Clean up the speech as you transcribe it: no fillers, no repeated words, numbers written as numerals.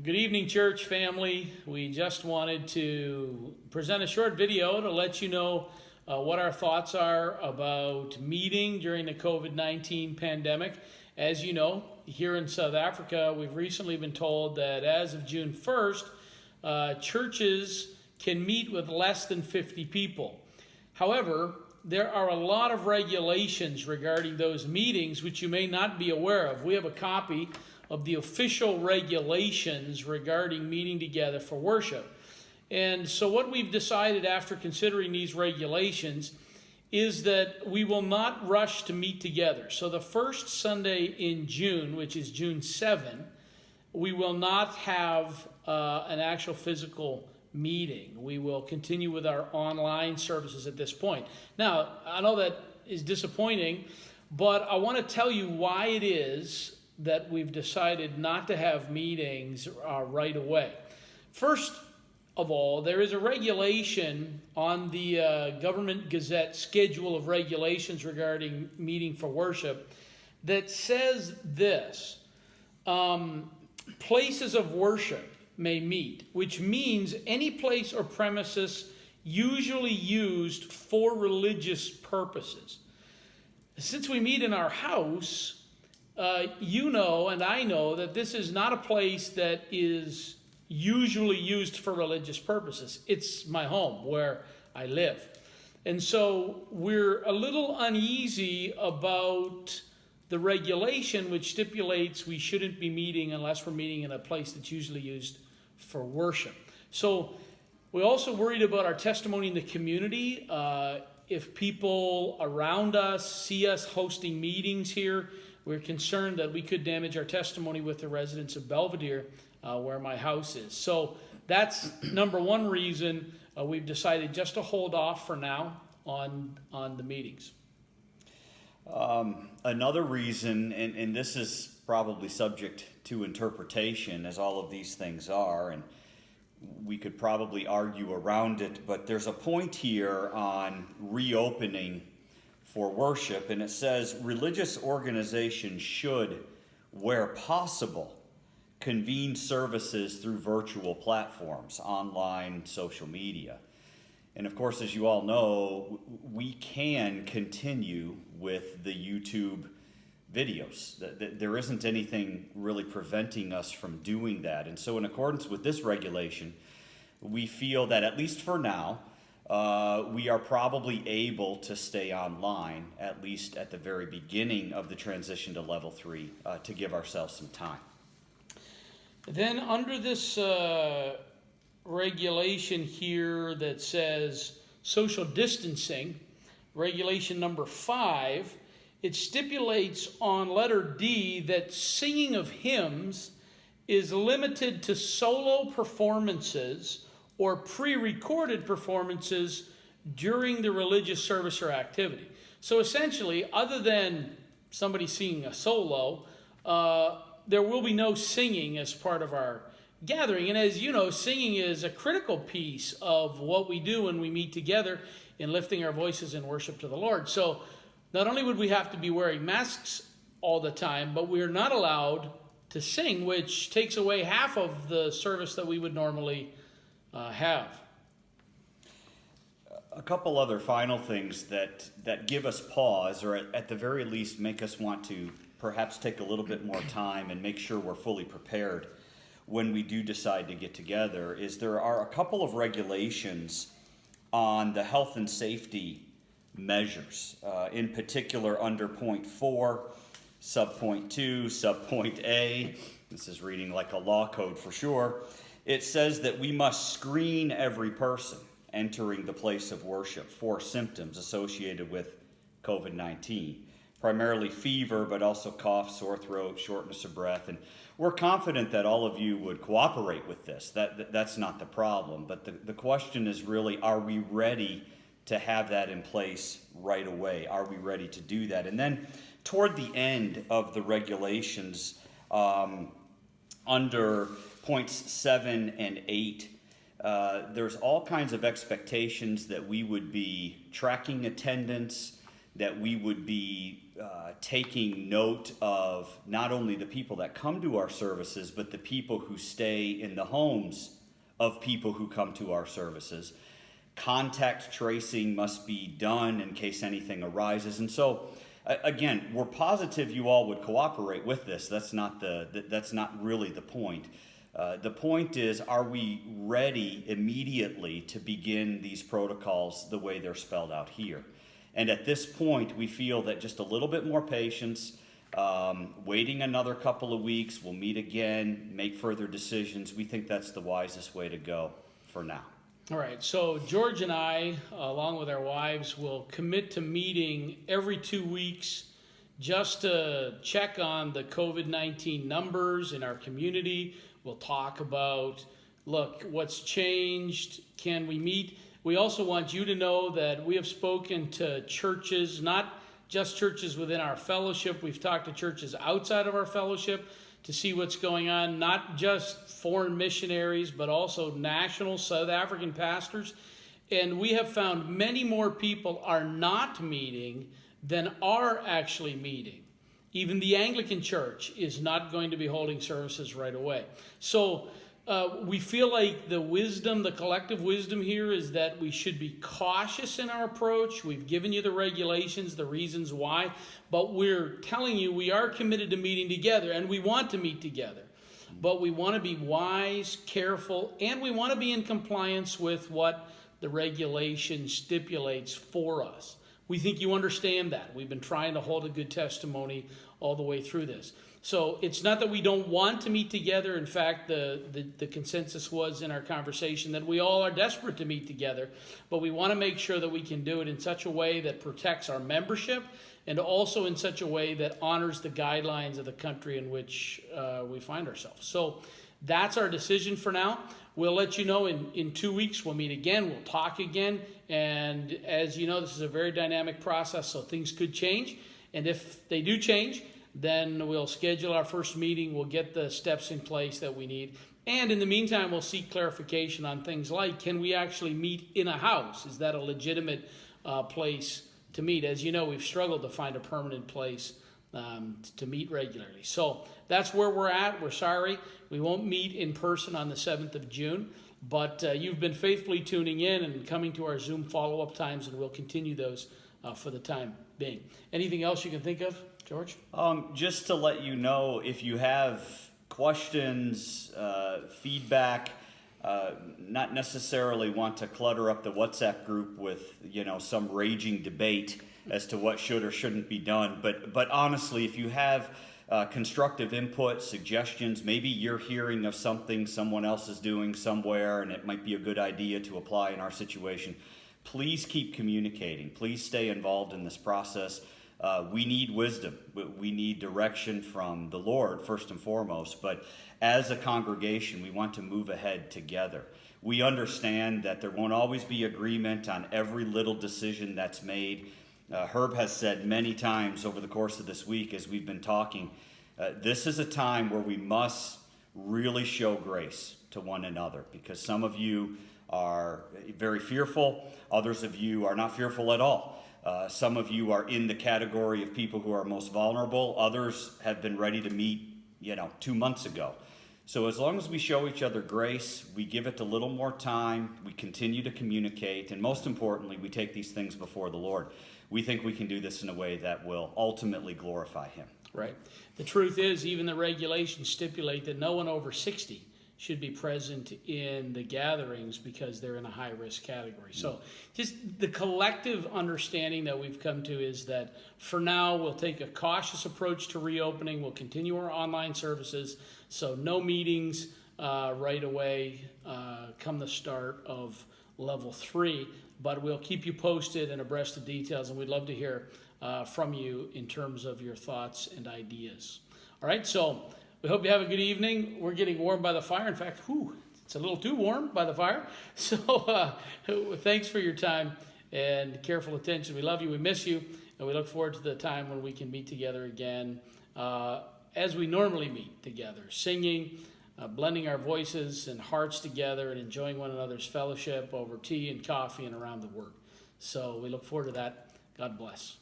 Good evening, church family. We just wanted to present a short video to let you know what our thoughts are about meeting during the COVID-19 pandemic. As you know, here in South Africa, we've recently been told that as of June 1st, churches can meet with less than 50 people. However, there are a lot of regulations regarding those meetings which you may not be aware of. We have a copy of the official regulations regarding meeting together for worship. And so what we've decided after considering these regulations is that we will not rush to meet together. So the first Sunday in June, which is June 7, we will not have an actual physical meeting. We will continue with our online services at this point. Now, I know that is disappointing, but I want to tell you why it is that we've decided not to have meetings right away. First of all, there is a regulation on the Government Gazette schedule of regulations regarding meeting for worship that says this: places of worship may meet, which means any place or premises usually used for religious purposes. Since we meet in our house, you know and I know that this is not a place that is usually used for religious purposes. It's my home where I live. And so we're a little uneasy about the regulation which stipulates we shouldn't be meeting unless we're meeting in a place that's usually used for worship. So we're also worried about our testimony in the community. If people around us see us hosting meetings here, we're concerned that we could damage our testimony with the residents of Belvedere, where my house is. So that's number one reason we've decided just to hold off for now on the meetings. Another reason, and this is probably subject to interpretation, as all of these things are, and we could probably argue around it, but there's a point here on reopening for worship, and it says religious organizations should, where possible, convene services through virtual platforms, online, social media. And of course, as you all know, we can continue with the YouTube videos. There isn't anything really preventing us from doing that. And so in accordance with this regulation, we feel that at least for now, we are probably able to stay online, at least at the very beginning of the transition to level 3, to give ourselves some time. Then under this regulation here that says social distancing, regulation number 5, it stipulates on letter D that singing of hymns is limited to solo performances or pre-recorded performances during the religious service or activity. So essentially, other than somebody singing a solo, there will be no singing as part of our gathering. And as you know, singing is a critical piece of what we do when we meet together in lifting our voices in worship to the Lord. So not only would we have to be wearing masks all the time, but we are not allowed to sing, which takes away half of the service that we would normally have. A couple other final things that give us pause, or at the very least make us want to perhaps take a little bit more time and make sure we're fully prepared when we do decide to get together, is there are a couple of regulations on the health and safety measures, in particular under point 4, subpoint 2, subpoint A. This is reading like a law code for sure. It says that we must screen every person entering the place of worship for symptoms associated with COVID-19, primarily fever, but also cough, sore throat, shortness of breath. And we're confident that all of you would cooperate with this. That's not the problem. But the question is really, are we ready to have that in place right away? Are we ready to do that? And then toward the end of the regulations, under points 7 and 8, there's all kinds of expectations that we would be tracking attendance, that we would be taking note of not only the people that come to our services, but the people who stay in the homes of people who come to our services. Contact tracing must be done in case anything arises. And so, again, we're positive you all would cooperate with this. That's not really the point. The point is, are we ready immediately to begin these protocols the way they're spelled out here? And at this point, we feel that just a little bit more patience, waiting another couple of weeks, we'll meet again, make further decisions. We think that's the wisest way to go for now. All right, so George and I, along with our wives, will commit to meeting every 2 weeks just to check on the COVID-19 numbers in our community. We'll talk about, look, what's changed, can we meet? We also want you to know that we have spoken to churches, not just churches within our fellowship. We've talked to churches outside of our fellowship to see what's going on, not just foreign missionaries, but also national South African pastors. And we have found many more people are not meeting than are actually meeting. Even the Anglican Church is not going to be holding services right away. So we feel like the collective wisdom here is that we should be cautious in our approach. We've given you the regulations, the reasons why, but we're telling you we are committed to meeting together, and we want to meet together. But we want to be wise, careful, and we want to be in compliance with what the regulation stipulates for us. We think you understand that. We've been trying to hold a good testimony all the way through this. So it's not that we don't want to meet together. In fact, the consensus was in our conversation that we all are desperate to meet together, but we want to make sure that we can do it in such a way that protects our membership and also in such a way that honors the guidelines of the country in which we find ourselves. So that's our decision for now. We'll let you know in 2 weeks. We'll meet again. We'll talk again. And as you know, this is a very dynamic process, so things could change. And if they do change, then we'll schedule our first meeting. We'll get the steps in place that we need. And in the meantime, we'll seek clarification on things like, can we actually meet in a house? Is that a legitimate place to meet? As you know, we've struggled to find a permanent place to meet regularly. So that's where we're at. We're sorry. We won't meet in person on the 7th of June, but you've been faithfully tuning in and coming to our Zoom follow-up times, and we'll continue those for the time being. Anything else you can think of, George? Just to let you know, if you have questions, feedback, not necessarily want to clutter up the WhatsApp group with, some raging debate as to what should or shouldn't be done. But honestly, if you have constructive input, suggestions, maybe you're hearing of something someone else is doing somewhere and it might be a good idea to apply in our situation, please keep communicating. Please stay involved in this process. We need wisdom. We need direction from the Lord, first and foremost. But as a congregation, we want to move ahead together. We understand that there won't always be agreement on every little decision that's made. Herb has said many times over the course of this week as we've been talking, this is a time where we must really show grace to one another, because some of you are very fearful. Others of you are not fearful at all. Some of you are in the category of people who are most vulnerable. Others have been ready to meet, 2 months ago. So as long as we show each other grace, we give it a little more time, we continue to communicate, and most importantly, we take these things before the Lord. We think we can do this in a way that will ultimately glorify Him. Right. The truth is, even the regulations stipulate that no one over 60 should be present in the gatherings because they're in a high-risk category. So just the collective understanding that we've come to is that for now we'll take a cautious approach to reopening. We'll continue our online services, so no meetings right away come the start of level 3, but we'll keep you posted and abreast of details, and we'd love to hear from you in terms of your thoughts and ideas. All right, so we hope you have a good evening. We're getting warm by the fire. In fact, it's a little too warm by the fire. So thanks for your time and careful attention. We love you. We miss you. And we look forward to the time when we can meet together again as we normally meet together, singing, blending our voices and hearts together and enjoying one another's fellowship over tea and coffee and around the Word. So we look forward to that. God bless.